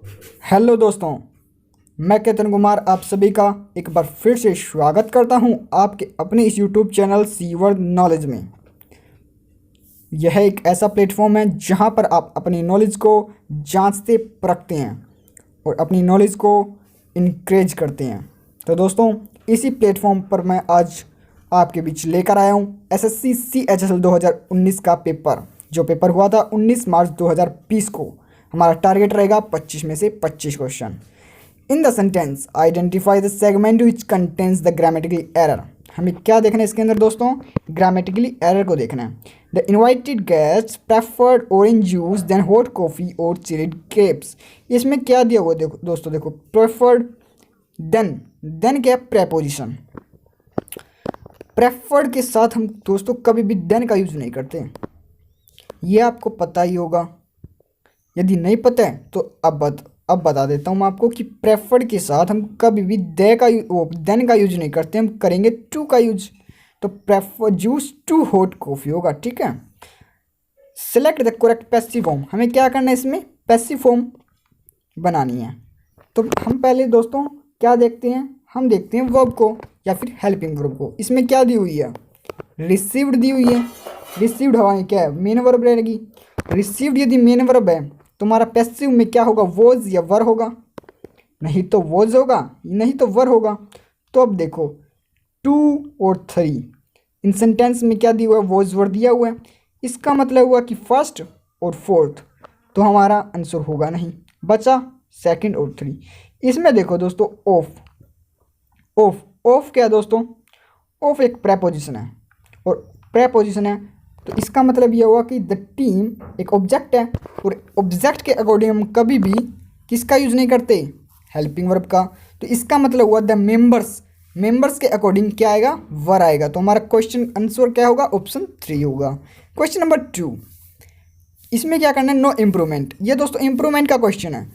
Hello दोस्तों, मैं केतन कुमार आप सभी का एक बार फिर से स्वागत करता हूं आपके अपने इस यूट्यूब चैनल सीवर्ड नॉलेज में। यह एक ऐसा प्लेटफॉर्म है जहां पर आप अपनी नॉलेज को जांचते परखते हैं और अपनी नॉलेज को इनक्रेज करते हैं। तो दोस्तों, इसी प्लेटफॉर्म पर मैं आज आपके बीच लेकर आया हूं एसएससी CHSL 2019 का पेपर, जो पेपर हुआ था 19 मार्च 2020 को। हमारा टारगेट रहेगा 25 में से 25 question. In the sentence identify the segment which contains the grammatically error. हमें क्या देखना है इसके अंदर दोस्तों? ग्रामेटिकली एरर को देखना है। The invited guests preferred orange juice then hot coffee और चिल्ड ग्रेप्स। इसमें क्या दिया हुआ देखो दोस्तों, देखो प्रेफर्ड, देन क्या है? प्रेपोजिशन। प्रेफर्ड के साथ हम दोस्तों कभी भी देन का यूज नहीं करते, ये आपको पता ही होगा। यदि नहीं पता है तो अब बता देता हूँ मैं आपको कि प्रेफर्ड के साथ हम कभी भी देन का यूज नहीं करते, हम करेंगे टू का यूज। तो prefer juice to hot coffee होगा, ठीक है। Select the correct passive form. हमें क्या करना है, इसमें पैसिव फॉर्म बनानी है। तो हम पहले दोस्तों क्या देखते हैं, हम देखते हैं वर्ब को या फिर हेल्पिंग वर्ब को। इसमें क्या दी हुई है? रिसीव्ड दी हुई है। रिसीव्ड हमारी क्या है? मेन वर्ब रहेगी। रिसीव्ड यदि मेन वर्ब है तो हमारा पैसिव में क्या होगा? वॉज या वर होगा। नहीं तो वॉज होगा, नहीं तो वर होगा। तो अब देखो 2 और 3 इन सेंटेंस में क्या दिया हुआ है? वॉज वर दिया हुआ है। इसका मतलब हुआ कि फर्स्ट और फोर्थ, तो हमारा आंसर होगा नहीं, बचा सेकंड और 3। इसमें देखो दोस्तों ऑफ क्या है दोस्तों? ऑफ एक प्रेपोजिशन है, और प्रेपोजिशन है तो इसका मतलब यह हुआ कि द टीम एक ऑब्जेक्ट है, और ऑब्जेक्ट के अकॉर्डिंग हम कभी भी किसका यूज़ नहीं करते? हेल्पिंग वर्ब का। तो इसका मतलब हुआ द मेंबर्स के अकॉर्डिंग क्या आएगा? वर आएगा। तो हमारा क्वेश्चन आंसर क्या होगा? ऑप्शन 3 होगा। क्वेश्चन नंबर 2, इसमें क्या करना है? No improvement. ये दोस्तों इम्प्रूवमेंट का क्वेश्चन है।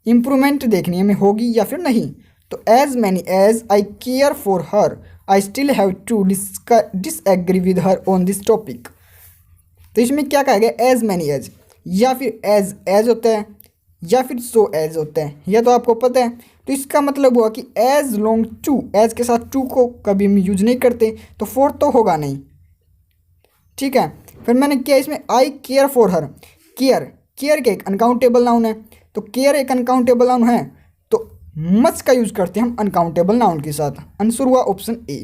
इम्प्रूवमेंट देखनी है हमें, होगी या फिर नहीं। तो as many as I care for her I still have to disagree with her on this topic. तो इसमें क्या कहा गया? एज मैनी एज, या फिर एज होता है, या फिर सो एज होता है, यह तो आपको पता है। तो इसका मतलब हुआ कि एज लॉन्ग टू, एज के साथ टू को कभी हम यूज नहीं करते, तो फोर तो होगा नहीं, ठीक है। फिर मैंने किया इसमें आई केयर फॉर हर। केयर के एक अनकाउंटेबल नाउन है, तो केयर एक अनकाउंटेबल नाउन है, तो मच का यूज करते हैं हम अनकाउंटेबल नाउन के साथ। आंसर हुआ ऑप्शन ए।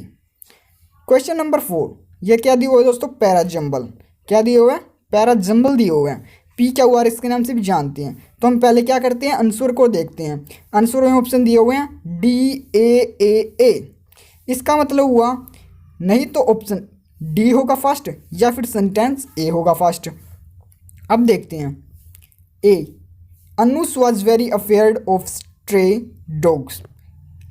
क्वेश्चन नंबर 4, यह क्या दिया हुआ है दोस्तों? पैराजम्बल। क्या दिए हुए हैं? पैराजम्बल दिए हुए हैं। PQR इसके नाम से भी जानते हैं। तो हम पहले क्या करते हैं? आंसर को देखते हैं। आंसर में ऑप्शन दिए हुए हैं DAAA। इसका मतलब हुआ नहीं तो ऑप्शन डी होगा फर्स्ट, या फिर सेंटेंस ए होगा फर्स्ट। अब देखते हैं A, Anush was very afraid of stray dogs.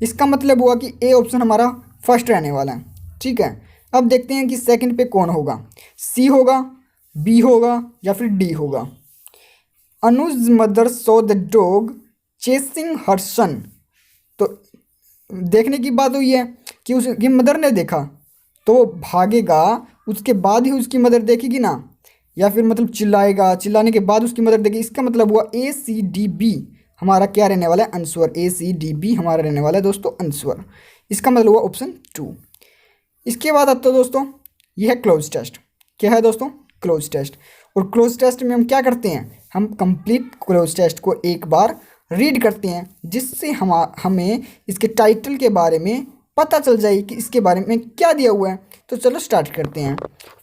इसका मतलब हुआ कि ए ऑप्शन हमारा फर्स्ट रहने वाला है, ठीक है। अब देखते हैं कि सेकंड पे कौन होगा? सी होगा, बी होगा, या फिर डी होगा। Anuj mother saw the dog chasing her son. तो देखने की बात हुई है कि उसकी मदर ने देखा तो वो भागेगा, उसके बाद ही उसकी मदर देखेगी ना, या फिर मतलब चिल्लाएगा, चिल्लाने के बाद उसकी मदर देखेगी। इसका मतलब हुआ ACDB हमारा क्या रहने वाला है? आंसर। ACDB हमारा रहने वाला है दोस्तों आंसर। इसका मतलब हुआ ऑप्शन 2। इसके बाद अब तो दोस्तों यह है क्लोज टेस्ट। क्या है दोस्तों? Cloze test. और क्लोज टेस्ट में हम क्या करते हैं? हम कंप्लीट क्लोज टेस्ट को एक बार रीड करते हैं, जिससे हमें इसके टाइटल के बारे में पता चल जाए कि इसके बारे में क्या दिया हुआ है। तो चलो स्टार्ट करते हैं।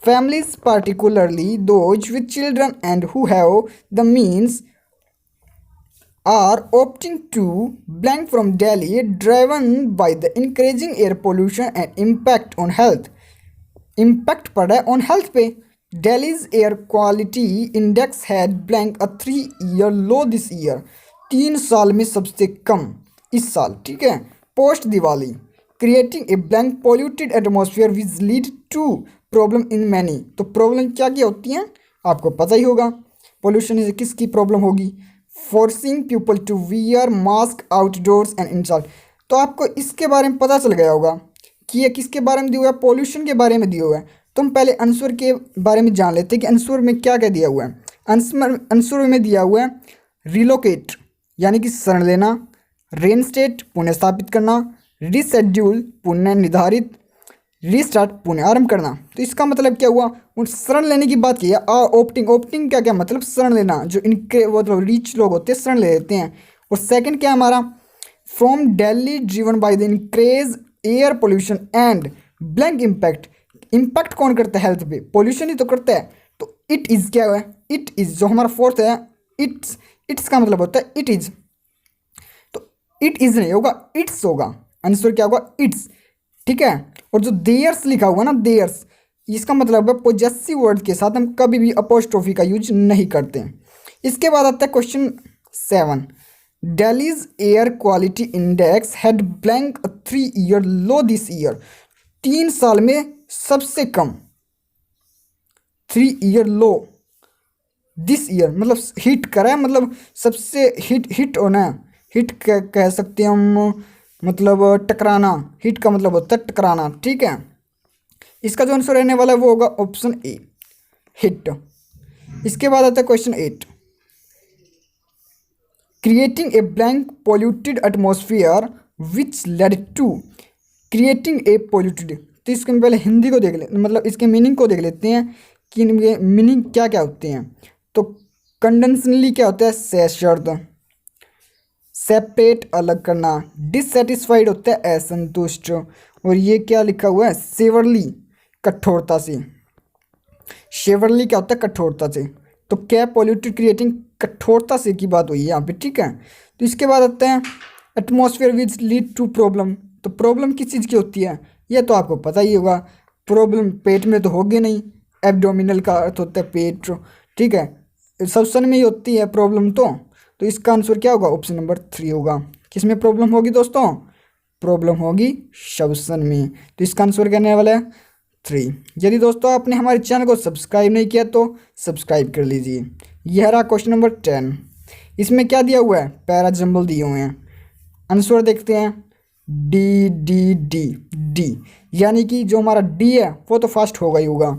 Families particularly those with children and who have the means are opting to blank from Delhi, driven by the increasing air pollution and impact on health। Impact पड़ रहा है ऑन हेल्थ पे। Delhi's air quality index had blank a 3-year low this year. 3 साल में सबसे कम इस साल, ठीक है। Post Diwali creating a blank polluted atmosphere which lead to problem in many. तो प्रॉब्लम क्या क्या होती हैं आपको पता ही होगा। पोल्यूशन से किसकी प्रॉब्लम होगी? Forcing people to wear mask outdoors and inside. तो आपको इसके बारे में पता चल गया होगा कि ये किसके बारे में दिया हुआ है? पॉल्यूशन के बारे में दिया हुआ है। तो हम पहले आंसर के बारे में जान लेते हैं कि आंसर में क्या क्या दिया हुआ है। आंसर में दिया हुआ है रिलोकेट, यानी कि शरण लेना, रेनस्टेट पुनः स्थापित करना, रिशेड्यूल पुनः निर्धारित, रीस्टार्ट पुनः आरंभ करना। तो इसका मतलब क्या हुआ, उन शरण लेने की बात की है। ओप्टिंग, ओप्टिंग क्या क्या मतलब शरण लेना, जो इनके मतलब रिच लोग होते हैं शरण ले लेते हैं। और सेकंड क्या है हमारा, from Delhi driven by the increase air pollution and blank impact. Impact कौन करता है हेल्थ पे, पोल्यूशन ही तो करता है। तो इट इज़ क्या है, इट इज़ जो हमारा फोर्थ है, इट्स का मतलब होता है इट इज़। तो इट इज़ नहीं होगा, इट्स होगा, आंसर क्या होगा, इट्स। ठीक है। और जो देयर्स लिखा हुआ ना, देयर्स, इसका मतलब है पोजेसिव वर्ड के साथ हम कभी भी अपोस्ट्रोफी का यूज नहीं करते हैं। इसके बाद आता है question 7, Delhi's air quality index had blank 3 year low this year. 3 साल में सबसे कम, 3 ईयर लो दिस ईयर मतलब हिट करा है, मतलब सबसे हिट होना है, हिट कह सकते हैं हम, मतलब टकराना। हिट का मतलब होता है टकराना। ठीक है। इसका जो आंसर रहने वाला है वो होगा ऑप्शन ए, हिट। इसके बाद आता है question 8, creating a blank polluted atmosphere which led to, creating a polluted. तो इसके हम पहले हिंदी को देख ले, मतलब इसके मीनिंग को देख लेते हैं कि इनके मीनिंग क्या क्या होते हैं। तो कंडेंसनली क्या होता है, सशर्त, सेपरेट अलग करना, डिससेटिस्फाइड होता है असंतुष्ट, और ये क्या लिखा हुआ है, सेवरली कठोरता से। शेवरली क्या होता है, कठोरता से। तो क्या पोल्यूटेड क्रिएटिंग कठोरता से की बात हुई है यहाँ पे। ठीक है। तो इसके बाद आते हैं atmosphere which lead to problem. तो प्रॉब्लम किस चीज़ की होती है, ये तो आपको पता ही होगा। प्रॉब्लम पेट में तो होगी नहीं, एब्डोमिनल का अर्थ होता है पेट। ठीक है। श्वसन में ही होती है प्रॉब्लम। तो इसका आंसर क्या होगा, ऑप्शन नंबर 3 होगा। किस में प्रॉब्लम होगी दोस्तों, प्रॉब्लम होगी श्वसन में। तो इसका आंसर कहने वाला है 3। यदि दोस्तों आपने हमारे चैनल को सब्सक्राइब नहीं किया तो सब्सक्राइब कर लीजिए। यह रहा क्वेश्चन नंबर 10। इसमें क्या दिया हुआ है, पैरा जंबल दिए हुए हैं। आंसर देखते हैं, डी डी डी डी, यानी कि जो हमारा डी है वो तो फर्स्ट होगा ही होगा।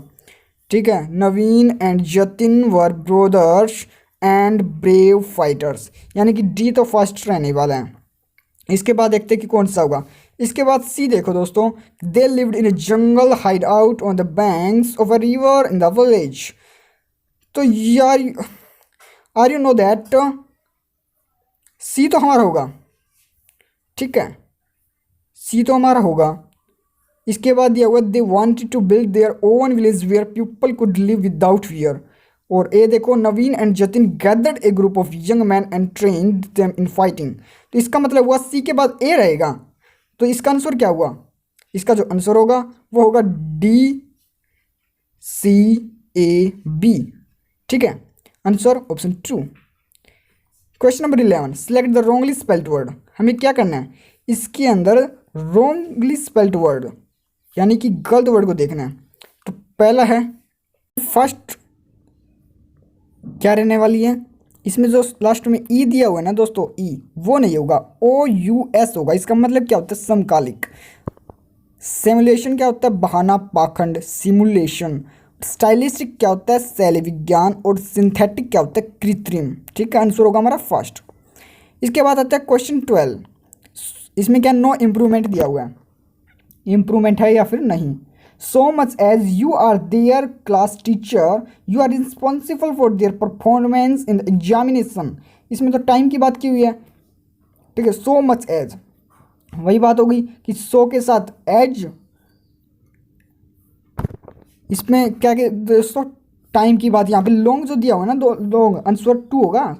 ठीक है। Naveen and Jatin were brothers and brave fighters, यानी कि डी तो फर्स्ट रहने वाला है। इसके बाद देखते हैं कि कौन सा होगा। इसके बाद सी देखो दोस्तों, they lived in A jungle hide out on the banks of a river in the village. तो यार आर यू नो दैट, सी तो हमारा होगा। ठीक है, सी तो हमारा होगा। इसके बाद दिया हुआ, they wanted to build their own village where people could live without fear. और ए देखो, Naveen and Jatin gathered a group of young man and trained them in fighting. तो इसका मतलब हुआ सी के बाद ए रहेगा। तो इसका आंसर क्या हुआ, इसका जो आंसर होगा वो होगा डी सी ए बी। ठीक है, answer option 2। Question number 11, select the wrongly spelled word. हमें क्या करना है, इसके अंदर रॉन्गली स्पेल्ड वर्ड यानी कि गलत वर्ड को देखना है। तो पहला है, फर्स्ट क्या रहने वाली है, इसमें जो लास्ट में ई दिया हुआ है ना दोस्तों, ई वो नहीं होगा, ओ यू एस होगा। इसका मतलब क्या होता है, समकालिक। सिमुलेशन क्या होता है, बहाना पाखंड, सिमुलेशन। स्टाइलिस्टिक क्या होता है, शैली विज्ञान। और सिंथेटिक क्या होता है, कृत्रिम। ठीक है, आंसर होगा हमारा फर्स्ट। इसके बाद आता है क्वेश्चन 12। इसमें क्या नो इम्प्रूवमेंट दिया हुआ है, इम्प्रूवमेंट है या फिर नहीं। So much as you are their class teacher, you are responsible for their performance in the examination। इसमें तो टाइम की बात की हुई है। ठीक है, so much as वही बात होगी कि so के साथ as, इसमें क्या के दोस्तों टाइम की बात। यहाँ पे लॉन्ग जो दिया हुआ है ना, दो लॉन्ग, आंसर 2 होगा,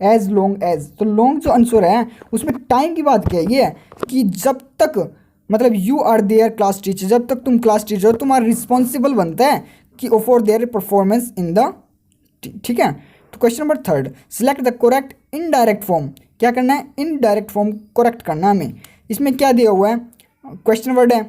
एज लॉन्ग एज। तो लॉन्ग जो आंसर है उसमें टाइम की बात क्या है, ये है कि जब तक, मतलब you are there class teacher, जब तक तुम क्लास टीचर हो तुम्हारा रिस्पॉन्सिबल बनता है कि for their performance in the. ठीक है। तो question number 3, select the correct indirect form. क्या करना है, इनडायरेक्ट फॉर्म करेक्ट करना है हमें। इसमें क्या दिया हुआ है, क्वेश्चन वर्ड है,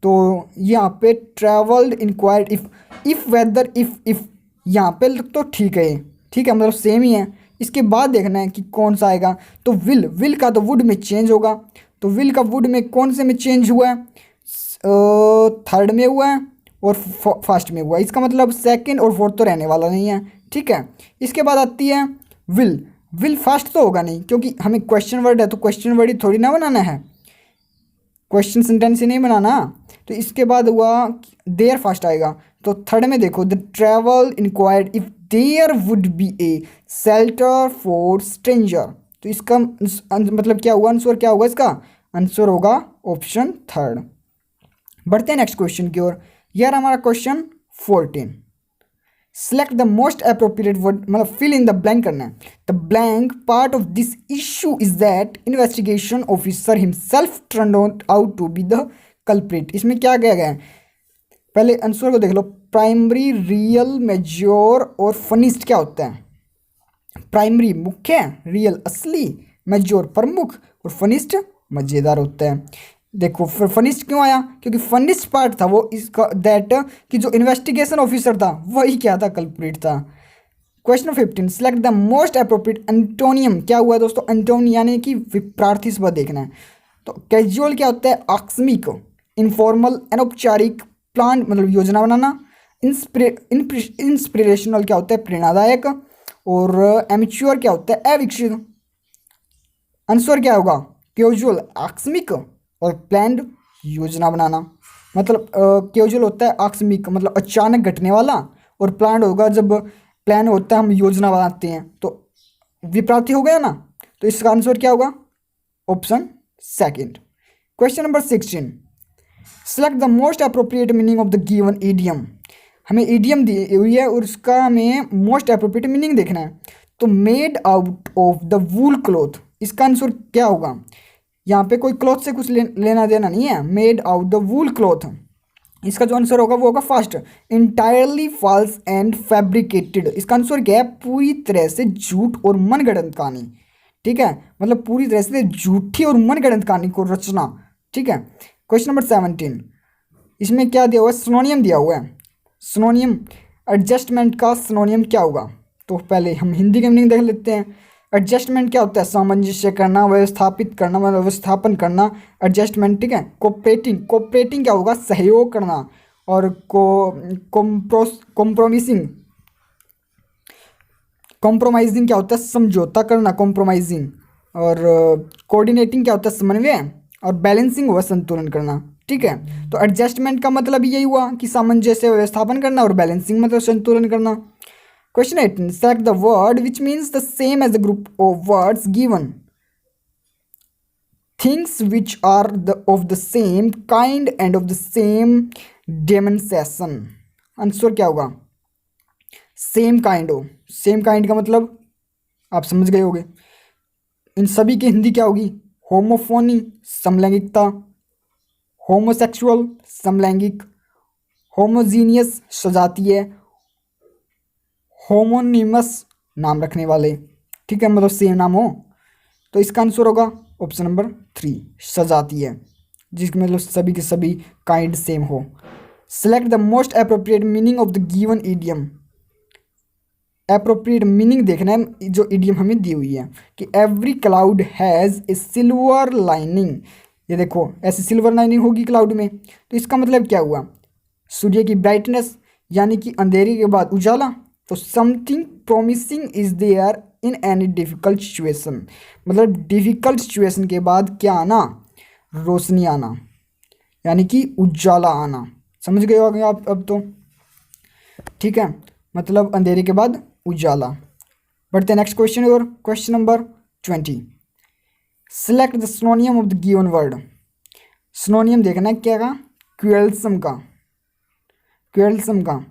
तो यहाँ पे travelled enquired if whether if यहाँ पे तो ठीक है, ठीक है, मतलब सेम ही है। इसके बाद देखना है कि कौन सा आएगा। तो विल का तो वुड में चेंज होगा। तो विल का वुड में कौन से में चेंज हुआ है, थर्ड में हुआ है और फर्स्ट में हुआ है। इसका मतलब सेकंड और फोर्थ तो रहने वाला नहीं है। ठीक है। इसके बाद आती है विल। विल फास्ट तो होगा नहीं, क्योंकि हमें क्वेश्चन वर्ड है तो क्वेश्चन वर्ड ही थोड़ी ना बनाना है, क्वेश्चन सेंटेंस ही नहीं बनाना। तो इसके बाद हुआ देयर फास्ट आएगा। तो थर्ड में देखो, the travel enquired if there would be a shelter for stranger. तो इसका मतलब क्या हुआ, आंसर क्या होगा इसका, आंसर होगा ऑप्शन थर्ड। बढ़ते हैं नेक्स्ट क्वेश्चन की ओर। यार हमारा question 14, select the most appropriate word, मतलब फिल इन द ब्लैंक करना है। The blank part of this issue is that investigation officer himself turned out to be the culprit. इसमें क्या कहा गया है, पहले आंसर को देख लो। प्राइमरी, रियल, मेजोर और फनिस्ट क्या होता है। प्राइमरी मुख्य, रियल असली, मेजोर प्रमुख और फनिस्ट मज़ेदार होता है। देखो फिर फनिस्ट क्यों आया, क्योंकि फनिस्ट पार्ट था वो इसका दैट कि जो इन्वेस्टिगेशन ऑफिसर था वही क्या था, कल्प्रिट था। Question 15, select the most appropriate antonym. क्या हुआ है दोस्तों, एंटोनियम यानी कि विपरीत शब्द देखना है। तो कैजुअल क्या होता है, आकस्मिक, इनफॉर्मल, अनौपचारिक, प्लान मतलब योजना बनाना, इंस्पिरेशनल क्या होता है, प्रेरणादायक, और एमेच्योर क्या होता है, अविकसित। आंसर क्या होगा, कैजुअल आकस्मिक और प्लान्ड योजना बनाना। मतलब कैजुअल होता है आकस्मिक मतलब अचानक घटने वाला, और प्लान्ड होगा जब प्लान होता है हम योजना बनाते हैं। तो विपरीत हो गया ना, तो इसका आंसर क्या होगा, option second. Question number 16, select the most appropriate meaning of the given idiom. हमें ईडियम दी हुई है और उसका हमें मोस्ट अप्रोप्रिएट मीनिंग देखना है। तो made out of the wool cloth, इसका आंसर क्या होगा। यहाँ पे कोई क्लॉथ से कुछ लेना देना नहीं है, made out the wool cloth. इसका जो आंसर होगा वो होगा first, entirely false and fabricated. इसका आंसर क्या है, पूरी तरह से झूठ और मनगढ़ंत कहानी। ठीक है, मतलब पूरी तरह से झूठी और मनगढ़ंत कहानी को रचना। ठीक है। क्वेश्चन नंबर 17, इसमें क्या दिया हुआ है, सिनोनियम दिया हुआ है। सिनोनियम, एडजस्टमेंट का सिनोनियम क्या होगा। तो पहले हम हिंदी के मीनिंग देख लेते हैं। एडजस्टमेंट क्या होता है, सामंजस्य करना, व्यवस्थापित करना, मतलब व्यवस्थापन करना, एडजस्टमेंट। ठीक है। कोऑपरेटिंग, कोऑपरेटिंग क्या होगा, सहयोग करना। और कॉम्प्रोमिसिंग, कॉम्प्रोमाइजिंग क्या होता है, समझौता करना, कॉम्प्रोमाइजिंग। और कोऑर्डिनेटिंग क्या होता है, समन्वय। और बैलेंसिंग हुआ संतुलन करना। ठीक है। तो एडजस्टमेंट का मतलब यही हुआ कि सामंजस्य व्यवस्थापन करना, और बैलेंसिंग मतलब संतुलन करना। Question 18, select the word which means the same as the group of words given. Things which are of the same kind and of the same dimension. Answer क्या होगा, सेम काइंड हो। सेम काइंड का मतलब आप समझ गए होंगे। इन सभी की हिंदी क्या होगी, होमोफोनी समलैंगिकता, होमोसेक्सुअल समलैंगिक, होमोजीनियस सजातीय, होमोनिमस नाम रखने वाले। ठीक है, मतलब सेम नाम हो। तो इसका आंसर होगा ऑप्शन नंबर 3, सजातीय, जिसके मतलब सभी के सभी काइंड सेम हो। Select the most appropriate meaning of the given idiom. Appropriate meaning देखना है जो ईडियम हमें दी हुई है कि every cloud has a silver lining. ये देखो ऐसे सिल्वर लाइनिंग होगी क्लाउड में, तो इसका मतलब क्या हुआ, सूर्य की ब्राइटनेस यानी कि अंधेरे के बाद उजाला। तो something promising is there in any difficult situation, मतलब डिफ़िकल्ट सिचुएशन के बाद क्या आना, रोशनी आना, यानी कि उजाला आना। समझ गए होंगे आप अब तो। ठीक है, मतलब अंधेरे के बाद उजाला। बढ़ते हैं नेक्स्ट क्वेश्चन और question number 20, select the सिनोनियम of the given word. सिनोनियम देखना है क्या का, क्वेल्सम का। क्वेल्सम का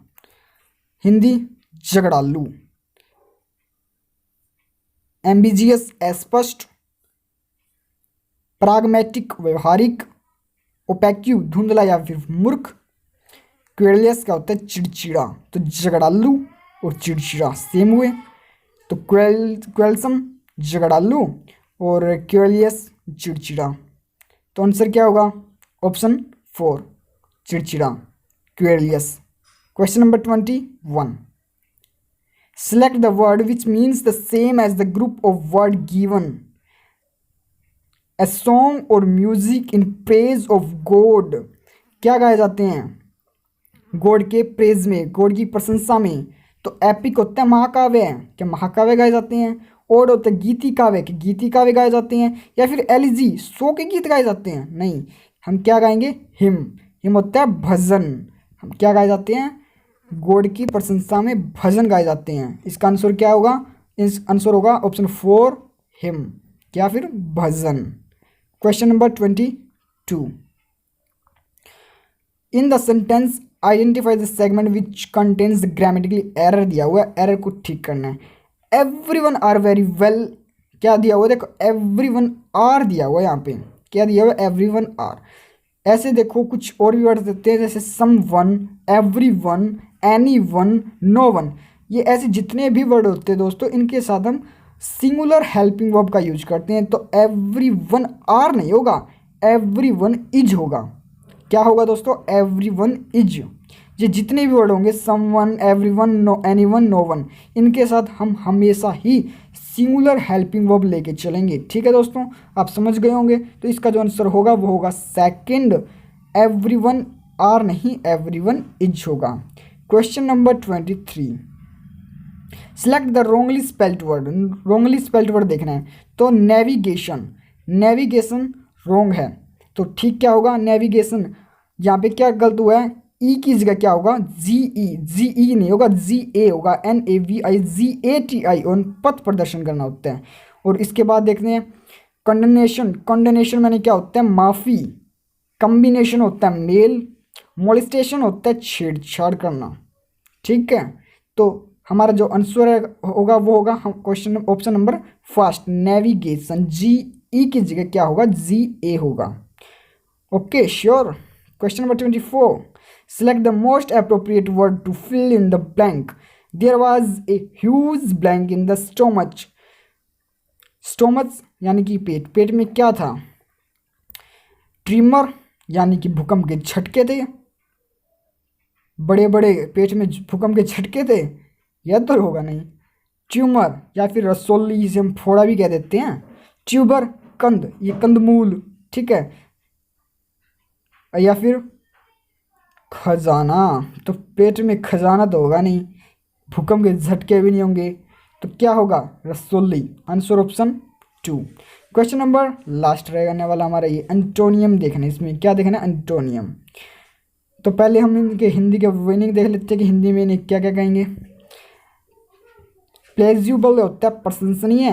हिंदी झगड़ालू, एम्बिजियस अस्पष्ट, प्राग्मेटिक व्यवहारिक, ओपैक्यू धुंधला या फिर मूर्ख, क्वेलियस क्या होता है चिड़चिड़ा। तो झगड़ालू और चिड़चिड़ा सेम हुए, तो क्वेल्सम झगड़ालू और क्वेलियस चिड़चिड़ा। तो आंसर क्या होगा, ऑप्शन 4 चिड़चिड़ा, querulous. Question number 21, select the word which means the same as the group of word given. A song or music in praise of God. क्या गाए जाते हैं गॉड के प्रेज में, गॉड की प्रशंसा में। तो एपिक होता है महाकाव्य, क्या महाकाव्य गाए जाते हैं। ओड होता है गीति काव्य के गीति काव्य गाए जाते हैं, या फिर एलिजी सो के गीत गाए जाते हैं? नहीं, हम क्या गाएंगे? हिम। हिम होता है भजन। हम क्या गाए जाते हैं? गॉड की प्रशंसा में भजन गाए जाते हैं। इसका आंसर क्या होगा? इस आंसर होगा ऑप्शन 4 हिम, क्या फिर भजन। Question number 22, in the sentence identify the segment which contains grammatically error दिया हुआ है, एरर को ठीक करना है। एवरीवन आर वेरी वेल, क्या दिया हुआ है? देखो एवरीवन आर दिया हुआ है, यहाँ पे क्या दिया हुआ है? Everyone are. ऐसे देखो कुछ और भी वर्ड देते हैं, जैसे समवन, एवरीवन, एनीवन, नोवन। ये ऐसे जितने भी वर्ड होते हैं दोस्तों, इनके साथ हम सिंगुलर हेल्पिंग वर्ब का यूज करते हैं। तो एवरीवन आर नहीं होगा, एवरीवन इज होगा। क्या होगा दोस्तों? Everyone is. ये जितने भी वर्ड होंगे, someone, everyone, no, anyone, no one, इनके साथ हम हमेशा ही सिंगुलर हेल्पिंग वर्ब लेके चलेंगे। ठीक है दोस्तों, आप समझ गए होंगे। तो इसका जो आंसर होगा वो होगा सेकंड, एवरीवन आर नहीं, एवरीवन इज होगा। Question number 23, select the Rongli spelled word. Rongli spelled word देखना है। तो नेविगेशन, नेविगेशन रोंग है, तो ठीक क्या होगा? नेविगेशन। यहाँ पे क्या गलत हुआ है? ई की जगह क्या होगा? जी ई नहीं होगा, GA होगा, NAVI, और पथ प्रदर्शन करना होता है। और इसके बाद देखते हैं कंडेनेशन। कंडेनेशन मैंने क्या होता है? माफ़ी। कम्बिनेशन होता है मेल। मोलिस्टेशन होता है छेड़छाड़ करना। ठीक है, तो हमारा जो आंसर होगा वो होगा question option number first, navigation. GE की जगह क्या होगा? GA होगा। Okay sure. Question number 24, select the most appropriate word to fill in the blank. There was a huge blank in the stomach. Stomach यानी कि पेट, पेट में क्या था? ट्रिमर यानी कि भूकंप के झटके थे, बड़े बड़े पेट में भूकंप के झटके थे, यह तो होगा नहीं। ट्यूमर या फिर रसोली, जिसे हम फोड़ा भी कह देते हैं। ट्यूबर कंद, ये कंदमूल, ठीक है। या फिर खजाना, तो पेट में खजाना तो होगा नहीं, भूकंप के झटके भी नहीं होंगे, तो क्या होगा? रसोली। Answer option 2। Question number last रहने वाला हमारा ये एंटोनियम देखना है। इसमें क्या देखना है? एंटोनियम। तो पहले हम इनके हिंदी के मीनिंग देख लेते हैं कि हिंदी में इन्हें क्या क्या कहेंगे। प्लेज्यूबल होता है प्रशंसनीय,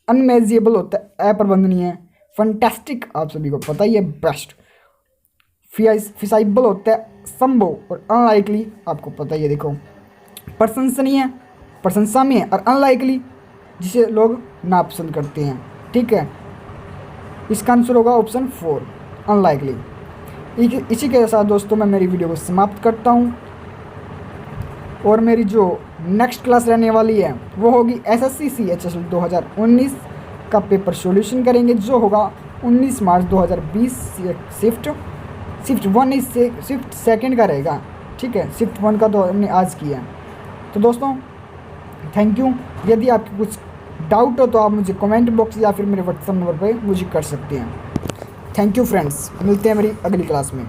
अनमेजिएबल होता है अप्रबंधनीय, फंटास्टिक आप सभी को पता ही है बेस्ट, फिसाइबल होता है संभव, और अनलाइकली आपको पता ही है। देखो प्रशंसनीय प्रशंसा में, और अनलाइकली जिसे लोग नापसंद करते हैं। ठीक है, इसका आंसर होगा ऑप्शन 4 अनलाइकली। इसी के साथ दोस्तों मैं मेरी वीडियो को समाप्त करता हूँ, और मेरी जो नेक्स्ट क्लास रहने वाली है वो होगी SSC CHSL 2019 का पेपर सॉल्यूशन करेंगे, जो होगा 19 मार्च 2020। शिफ्ट 1 नहीं, शिफ्ट सेकंड का रहेगा। ठीक है, शिफ्ट 1 का तो हमने आज किया है। तो दोस्तों थैंक यू। यदि आपको कुछ डाउट हो तो आप मुझे कमेंट बॉक्स या फिर मेरे व्हाट्सएप नंबर पर मुझे कर सकते हैं। थैंक यू फ्रेंड्स, मिलते हैं मेरी अगली क्लास में।